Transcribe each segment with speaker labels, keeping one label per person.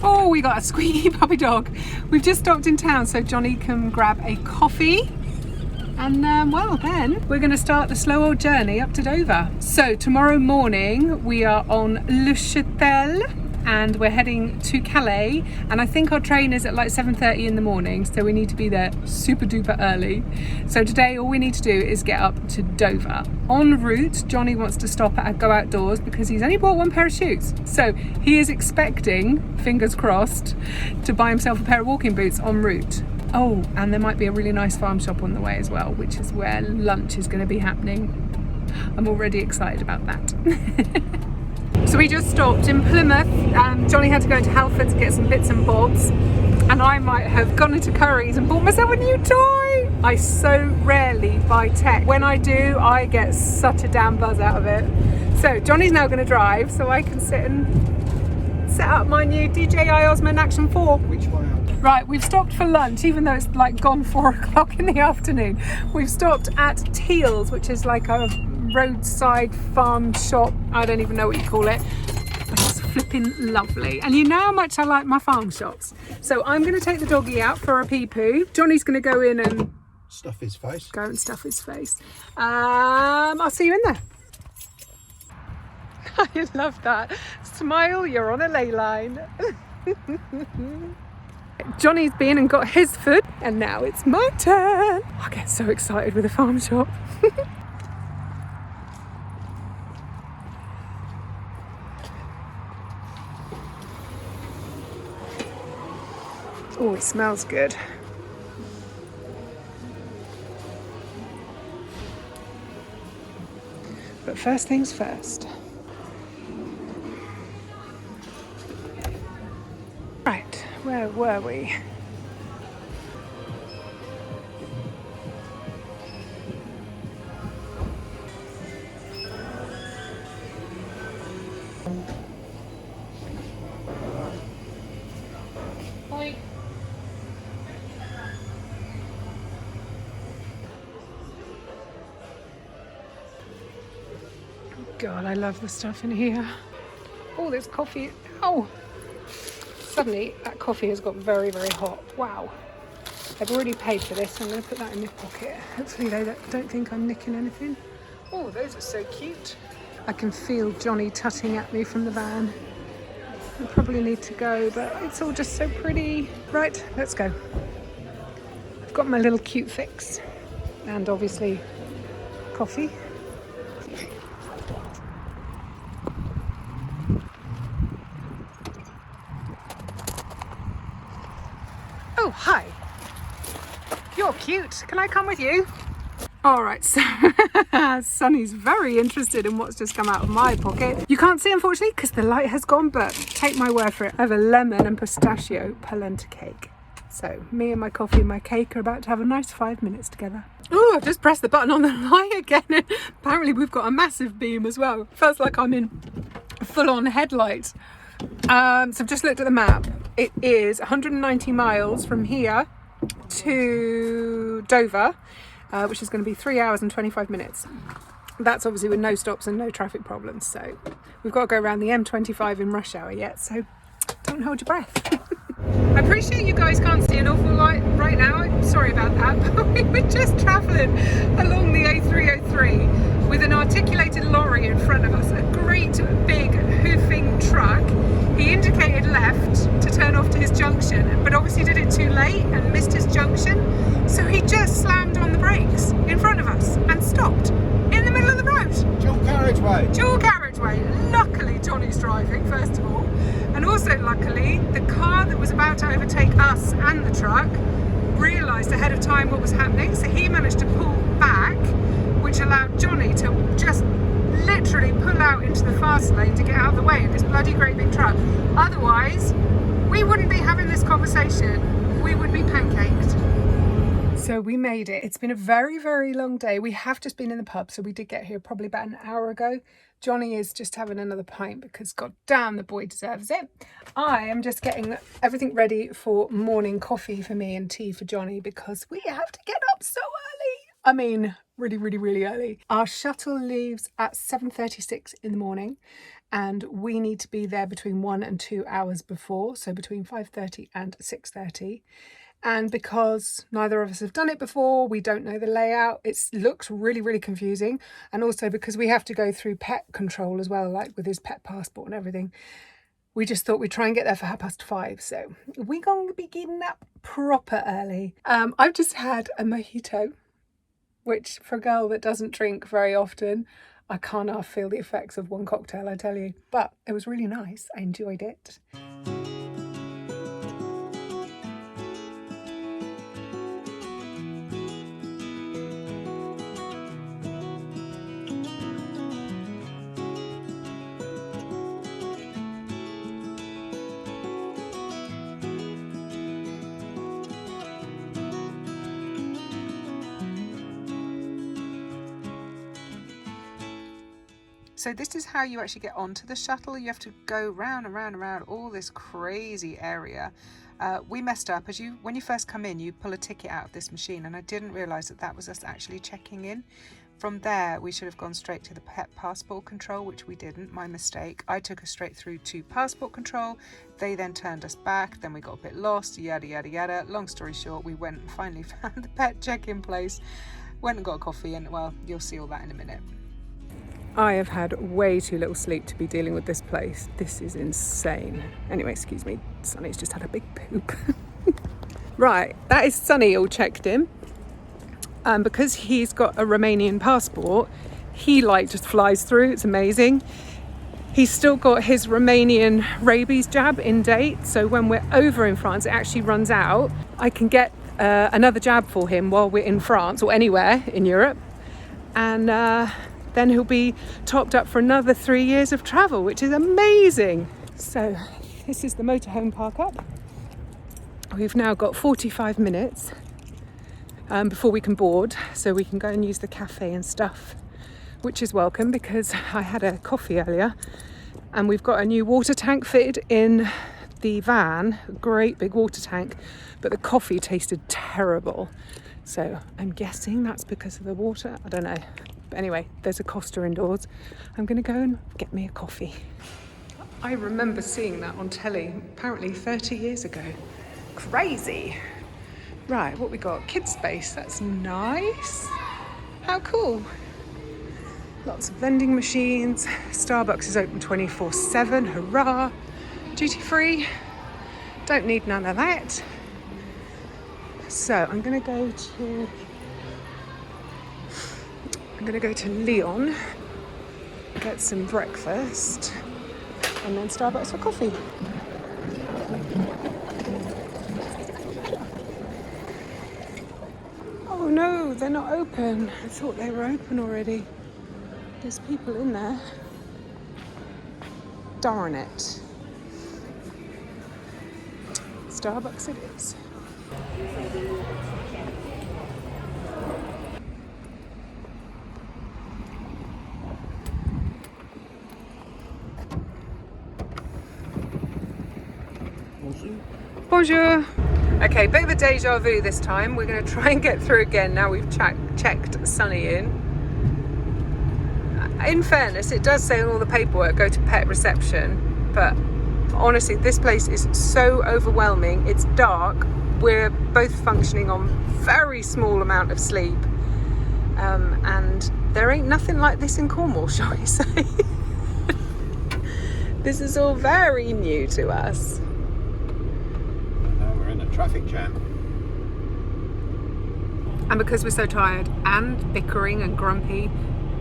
Speaker 1: Oh, we got a squeaky puppy dog. We've just stopped in town so Johnny can grab a coffee. And well, then we're going to start the slow old journey up to Dover. So tomorrow morning we are on Le Shuttle and we're heading to Calais, and I think our train is at like 7:30 in the morning, so we need to be there super duper early. So today all we need to do is get up to Dover. En route, Johnny wants to stop at Go Outdoors because he's only bought one pair of shoes, so he is expecting, fingers crossed, to buy himself a pair of walking boots en route. Oh, and there might be a really nice farm shop on the way as well, which is where lunch is going to be happening. I'm already excited about that. So we just stopped in Plymouth and Johnny had to go into Halford to get some bits and bobs, and I might have gone into Curry's and bought myself a new toy. I so rarely buy tech. When I do, I get such a damn buzz out of it. So Johnny's now going to drive so I can sit and set up my new DJI Osmo Action 4.
Speaker 2: Which one?
Speaker 1: Right, we've stopped for lunch, even though it's like gone 4 o'clock in the afternoon. We've stopped at Teal's, which is like a roadside farm shop. I don't even know what you call it, but it's flipping lovely. And you know how much I like my farm shops. So I'm going to take the doggy out for a pee poo. Johnny's going to go in and
Speaker 2: Stuff his face.
Speaker 1: Go and stuff his face. I'll see you in there. I love that. Smile, you're on a ley line. Johnny's been and got his food, and now it's my turn. I get so excited with a farm shop. Oh, it smells good. But first things first. Right, where were we? God, I love the stuff in here. Oh, there's coffee. Oh, suddenly that coffee has got very, very hot. Wow. I've already paid for this. I'm going to put that in my pocket. Hopefully they don't think I'm nicking anything. Oh, those are so cute. I can feel Johnny tutting at me from the van. I probably need to go, but it's all just so pretty. Right, let's go. I've got my little cute fix. And obviously coffee. Oh, hi. You're cute. Can I come with you? All right, so Sonny's very interested in what's just come out of my pocket. You can't see, unfortunately, because the light has gone, but take my word for it. I have a lemon and pistachio polenta cake. So me and my coffee and my cake are about to have a nice 5 minutes together. Oh, I've just pressed the button on the light again. Apparently we've got a massive beam as well. Feels like I'm in full-on headlights. So I've just looked at the map. It is 190 miles from here to Dover, which is going to be 3 hours and 25 minutes. That's obviously with no stops and no traffic problems. So we've got to go around the M25 in rush hour yet, so don't hold your breath. I appreciate you guys can't see an awful lot right now. I'm sorry about that, but we were just travelling along the A303 with an articulated lorry in front of us, a great big hoofing truck. He indicated left to turn off to his junction, but obviously did it too late and missed his junction. So he just slammed on the brakes in front of us and stopped in the middle of the road.
Speaker 2: Dual carriageway.
Speaker 1: Dual carriageway. Luckily Johnny's driving, first of all. And also luckily, the car that was about to overtake us and the truck realised ahead of time what was happening. So he managed to pull back, which allowed Johnny to just literally pull out into the fast lane to get out of the way of this bloody great big truck. Otherwise, we wouldn't be having this conversation. We would be pancaked. So we made it. It's been a very, very long day. We have just been in the pub, so we did get here probably about an hour ago. Johnny is just having another pint because god damn, the boy deserves it. I am just getting everything ready for morning coffee for me and tea for Johnny because we have to get up so early. I mean, really, really, really early. Our shuttle leaves at 7:36 in the morning and we need to be there between 1 and 2 hours before, so between 5:30 and 6:30. And because neither of us have done it before, we don't know the layout, it looks really, really confusing. And also because we have to go through pet control as well, like with his pet passport and everything, we just thought we'd try and get there for 5:30. So we're going to be getting up proper early. I've just had a mojito, which for a girl that doesn't drink very often, I can't half feel the effects of one cocktail, I tell you. But it was really nice. I enjoyed it. So this is how you actually get onto the shuttle. You have to go round and round and round all this crazy area. We messed up. When you first come in, you pull a ticket out of this machine, and I didn't realise that was us actually checking in. From there, we should have gone straight to the pet passport control, which we didn't. My mistake. I took us straight through to passport control. They then turned us back. Then we got a bit lost. Yada yada yada. Long story short, we went and finally found the pet check-in place. Went and got a coffee, and well, you'll see all that in a minute. I have had way too little sleep to be dealing with this place. This is insane. Anyway, excuse me, Sonny's just had a big poop. Right, that is Sonny all checked in. Because he's got a Romanian passport, he just flies through, it's amazing. He's still got his Romanian rabies jab in date, so when we're over in France, it actually runs out. I can get another jab for him while we're in France or anywhere in Europe. And then he'll be topped up for another 3 years of travel, which is amazing. So this is the motorhome park up. We've now got 45 minutes before we can board, so we can go and use the cafe and stuff, which is welcome because I had a coffee earlier, and we've got a new water tank fitted in the van, a great big water tank, but the coffee tasted terrible. So I'm guessing that's because of the water, I don't know. But anyway, there's a Costa indoors. I'm going to go and get me a coffee. I remember seeing that on telly, apparently 30 years ago. Crazy. Right, what we got? Kids space, that's nice. How cool. Lots of vending machines. Starbucks is open 24/7, hurrah. Duty free. Don't need none of that. So I'm going to go to Lyon, get some breakfast, and then Starbucks for coffee. Oh no, they're not open. I thought they were open already. There's people in there. Darn it. Starbucks it is. Bonjour. Okay, bit of a deja vu this time. We're going to try and get through again now we've checked Sonny in. In fairness, it does say on all the paperwork, go to pet reception, but honestly, this place is so overwhelming. It's dark. We're both functioning on very small amount of sleep, and there ain't nothing like this in Cornwall, shall we say. This is all very new to us.
Speaker 2: Traffic jam.
Speaker 1: And because we're so tired and bickering and grumpy,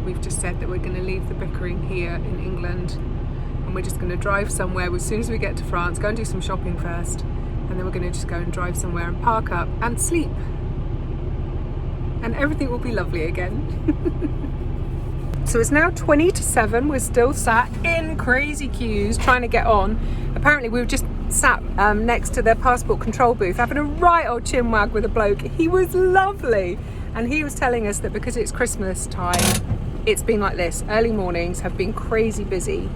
Speaker 1: we've just said that we're going to leave the bickering here in England, and we're just going to drive somewhere as soon as we get to France, go and do some shopping first, and then we're going to just go and drive somewhere and park up and sleep, and everything will be lovely again. So it's now 20 to 7. We're still sat in crazy queues trying to get on. Apparently we were just sat next to their passport control booth having a right old chinwag with a bloke. He was lovely, and he was telling us that because it's Christmas time, it's been like this. Early mornings have been crazy busy,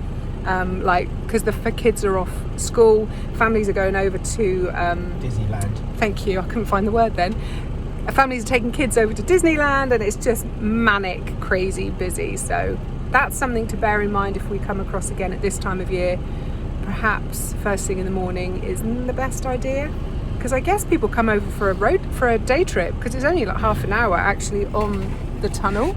Speaker 1: because the kids are off school, families are going over to
Speaker 2: Disneyland.
Speaker 1: Thank you, I couldn't find the word then. Families are taking kids over to Disneyland, and it's just manic, crazy busy. So that's something to bear in mind if we come across again at this time of year. Perhaps first thing in the morning isn't the best idea, because I guess people come over for a day trip, because it's only like half an hour actually on the tunnel,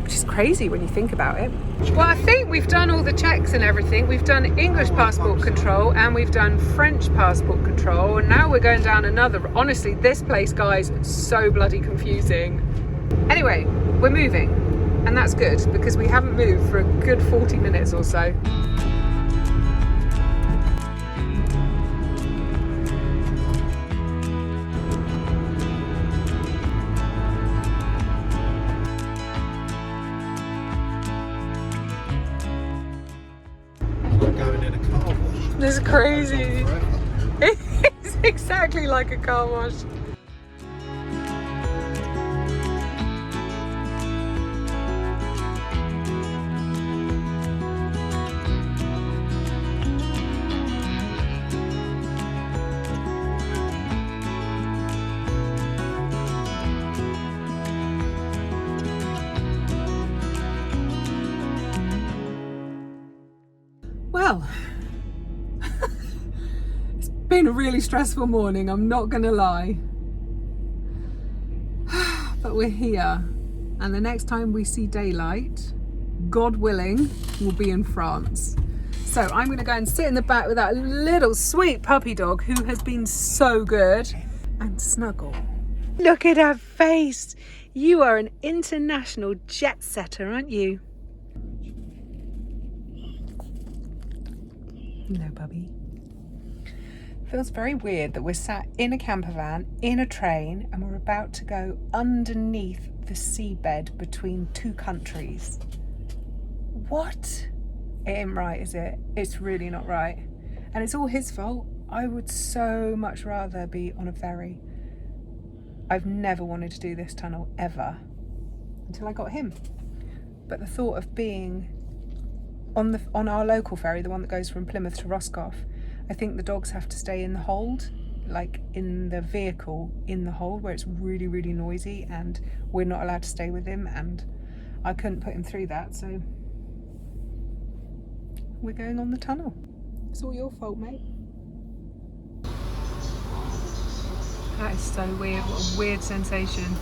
Speaker 1: which is crazy when you think about it. Well, I think we've done all the checks and everything. We've done English passport control and we've done French passport control, and now we're going down another. Honestly, this place, guys, so bloody confusing. Anyway, we're moving, and that's good because we haven't moved for a good 40 minutes or so. This is crazy. It's exactly like a car wash. Well, it's been a really stressful morning, I'm not gonna lie. But we're here, and the next time we see daylight, God willing, will be in France. So I'm gonna go and sit in the back with that little sweet puppy dog who has been so good, and snuggle. Look at her face. You are an international jet setter, aren't you? No, puppy. Feels very weird that we're sat in a camper van, in a train, and we're about to go underneath the seabed between two countries. What? It ain't right, is it? It's really not right. And it's all his fault. I would so much rather be on a ferry. I've never wanted to do this tunnel, ever, until I got him. But the thought of being on our local ferry, the one that goes from Plymouth to Roscoff, I think the dogs have to stay in the hold, like in the vehicle in the hold where it's really, really noisy, and we're not allowed to stay with him, and I couldn't put him through that, so we're going on the tunnel. It's all your fault, mate. That is so weird. What a weird sensation.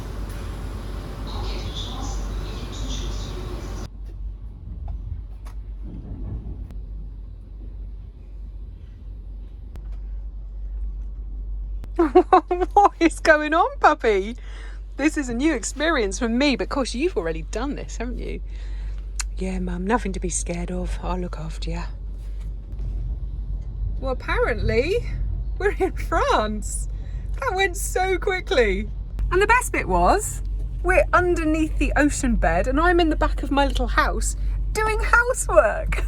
Speaker 1: What is going on, puppy? This is a new experience for me, but of course you've already done this, haven't you? Yeah, Mum, nothing to be scared of. I'll look after you. Well, apparently we're in France. That went so quickly. And the best bit was, we're underneath the ocean bed and I'm in the back of my little house doing housework.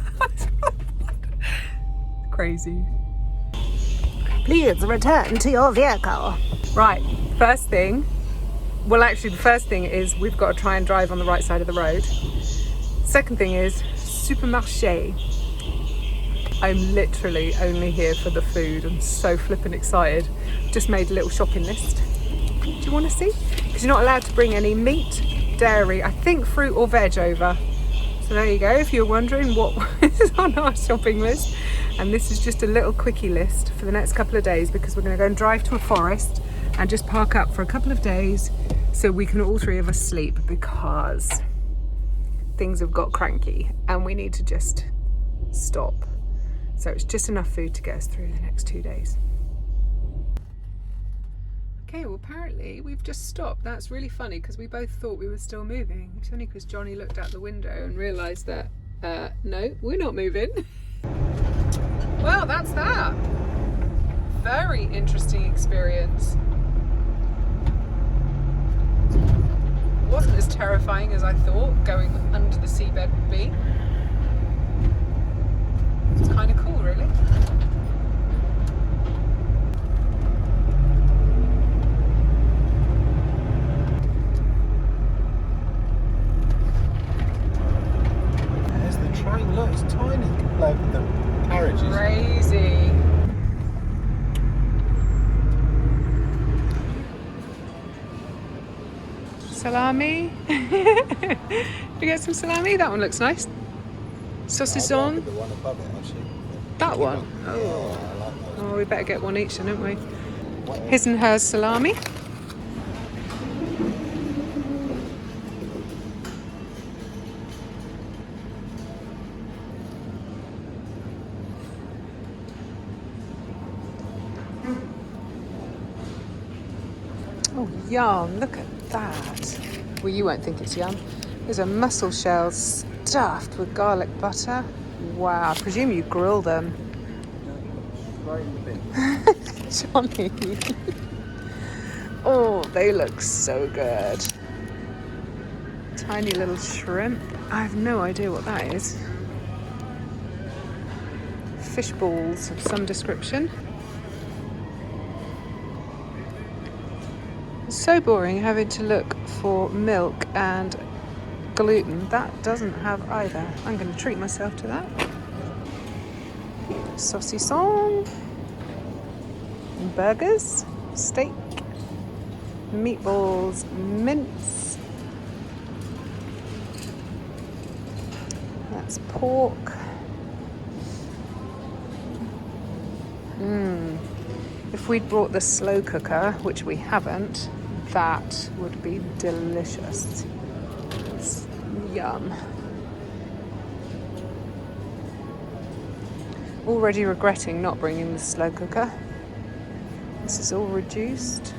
Speaker 1: Crazy.
Speaker 3: Please return to your vehicle.
Speaker 1: Right, first thing, well actually the first thing is we've got to try and drive on the right side of the road. Second thing is supermarché. I'm literally only here for the food. I'm so flippin' excited. Just made a little shopping list. Do you want to see? Because you're not allowed to bring any meat, dairy, I think fruit or veg over. So there you go, if you're wondering what is on our shopping list. And this is just a little quickie list for the next couple of days, because we're going to go and drive to a forest and just park up for a couple of days so we can all three of us sleep, because things have got cranky and we need to just stop. So it's just enough food to get us through the next 2 days. Okay, well apparently we've just stopped. That's really funny because we both thought we were still moving. It's only because Johnny looked out the window and realised that, no, we're not moving. Well, that's that. Very interesting experience. Wasn't as terrifying as I thought going under the seabed would be. It's kind of cool, really.
Speaker 2: There's the train, look, it's tiny compared with the carriages.
Speaker 1: Crazy. Salami. Did you get some salami? That one looks nice. Saucisson.
Speaker 2: The one above it, actually.
Speaker 1: That one.
Speaker 2: Yeah, I like those.
Speaker 1: Oh, we better get one each then, don't we? His and hers salami. Oh, yum. Look at that. Well, you won't think it's yum. Those are mussel shells stuffed with garlic butter. Wow, I presume you grill them.
Speaker 2: Right in the bin.
Speaker 1: Johnny. Oh, they look so good. Tiny little shrimp. I have no idea what that is. Fish balls of some description. It's so boring having to look for milk and gluten. That doesn't have either. I'm going to treat myself to that. Saucisson. Burgers. Steak. Meatballs. Mince. That's pork. If we'd brought the slow cooker, which we haven't, that would be delicious. It's yum. Already regretting not bringing the slow cooker. This is all reduced.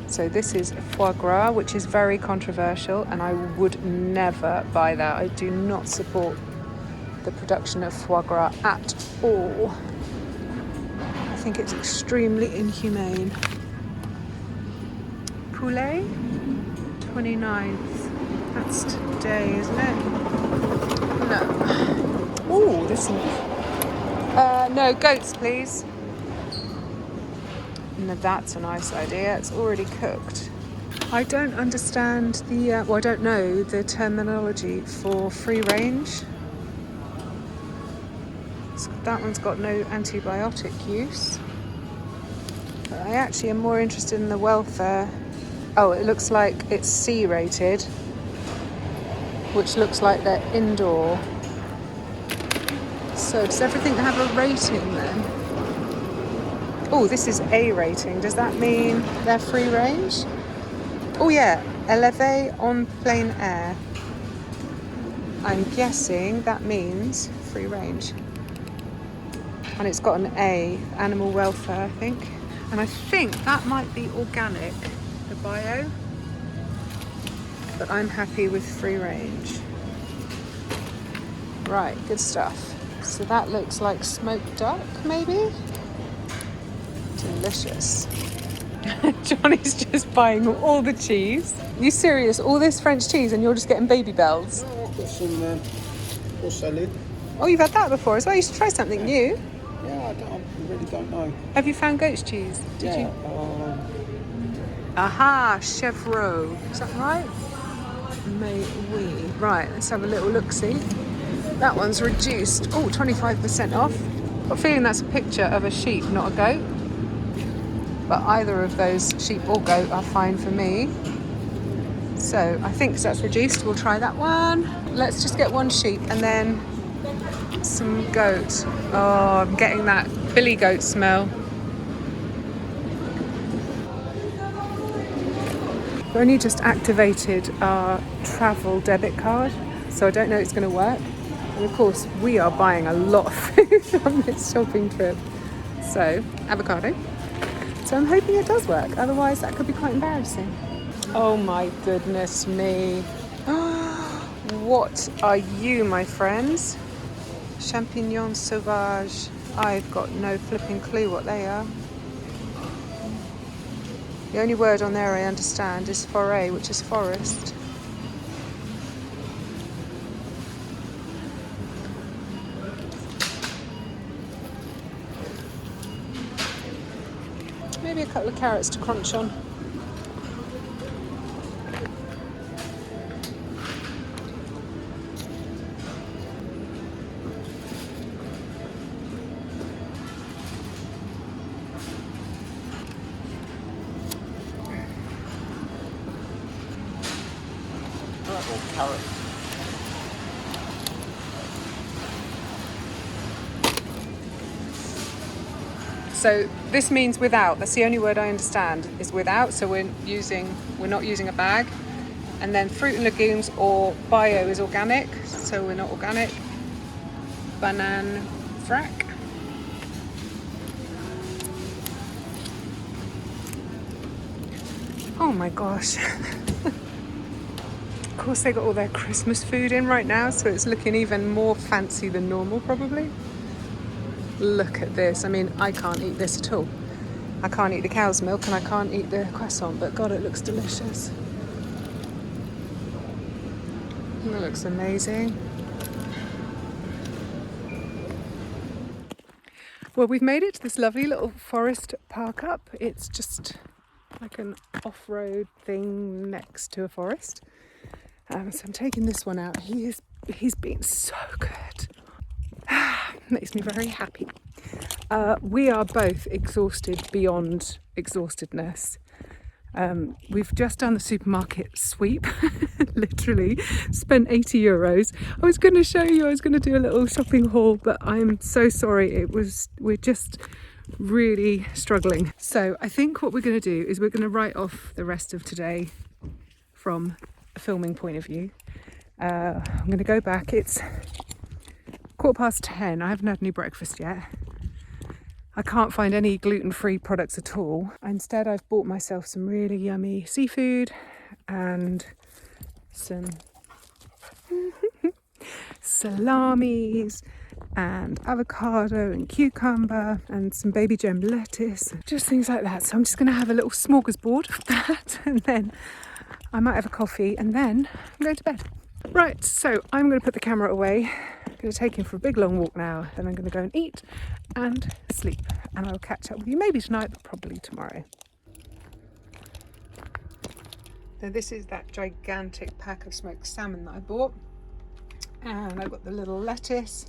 Speaker 1: So this is foie gras, which is very controversial, and I would never buy that. I do not support the production of foie gras at all. I think it's extremely inhumane. Poulet, 29th. That's today, isn't it? No. Oh, this is... no, goats, please. No, that's a nice idea. It's already cooked. I don't understand the... well, I don't know the terminology for free range. That one's got no antibiotic use. But I actually am more interested in the welfare. Oh, it looks like it's C rated, which looks like they're indoor. So does everything have a rating then? Oh, this is A rating. Does that mean they're free range? Oh yeah, élevés en plein air. I'm guessing that means free range. And it's got an A, animal welfare, I think. And I think that might be organic, the bio. But I'm happy with free range. Right, good stuff. So that looks like smoked duck, maybe? Delicious. Johnny's just buying all the cheese. You serious? All this French cheese and you're just getting baby bells?
Speaker 2: Oh, I've got some horse salad.
Speaker 1: Oh, you've had that before as well? You should try something new.
Speaker 2: Yeah, I really don't know.
Speaker 1: Have you found goat's cheese? Did you? Aha, chevreau. Is that right? May we. Right, let's have a little look-see. That one's reduced. Oh, 25% off. Got a feeling that's a picture of a sheep, not a goat. But either of those, sheep or goat, are fine for me. So I think that's reduced. We'll try that one. Let's just get one sheep and then some goat. Oh, I'm getting that billy goat smell. We've only just activated our travel debit card, so I don't know if it's going to work. And of course, we are buying a lot of food on this shopping trip. So, avocado. So I'm hoping it does work, otherwise that could be quite embarrassing. Oh my goodness me. What are you, my friends? Champignons sauvages. I've got no flipping clue what they are. The only word on there I understand is forêt, which is forest. Maybe a couple of carrots to crunch on.
Speaker 2: Or carrot.
Speaker 1: So this means without. That's the only word I understand is without. So we're not using a bag. And then fruit and legumes or bio is organic. So we're not organic. Banane frac. Oh my gosh. Of course they got all their Christmas food in right now, so it's looking even more fancy than normal probably. Look at this. I mean, I can't eat this at all. I can't eat the cow's milk and I can't eat the croissant, but God, it looks delicious. It looks amazing. Well, we've made it to this lovely little forest park up. It's just like an off-road thing next to a forest. So I'm taking this one out. He's been so good. Makes me very happy. We are both exhausted beyond exhaustedness. We've just done the supermarket sweep, literally spent €80. I was going to show you, I was going to do a little shopping haul, but I'm so sorry. We're just really struggling. So I think what we're going to do is we're going to write off the rest of today from a filming point of view. I'm going to go back. It's 10:15. I haven't had any breakfast yet. I can't find any gluten-free products at all. Instead, I've bought myself some really yummy seafood and some salamis and avocado and cucumber and some baby gem lettuce, just things like that. So I'm just going to have a little smorgasbord of that, and then I might have a coffee, and then I'm going to bed. Right, so I'm going to put the camera away. I'm going to take him for a big long walk now. Then I'm going to go and eat and sleep. And I'll catch up with you maybe tonight, but probably tomorrow. So this is that gigantic pack of smoked salmon that I bought. And I've got the little lettuce,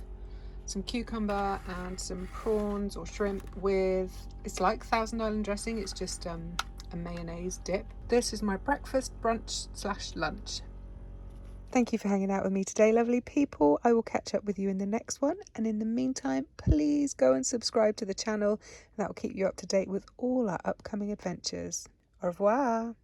Speaker 1: some cucumber and some prawns or shrimp with, it's like Thousand Island dressing. It's just a mayonnaise dip. This is my breakfast, brunch / lunch. Thank you for hanging out with me today, lovely people. I will catch up with you in the next one. And in the meantime, please go and subscribe to the channel. That will keep you up to date with all our upcoming adventures. Au revoir.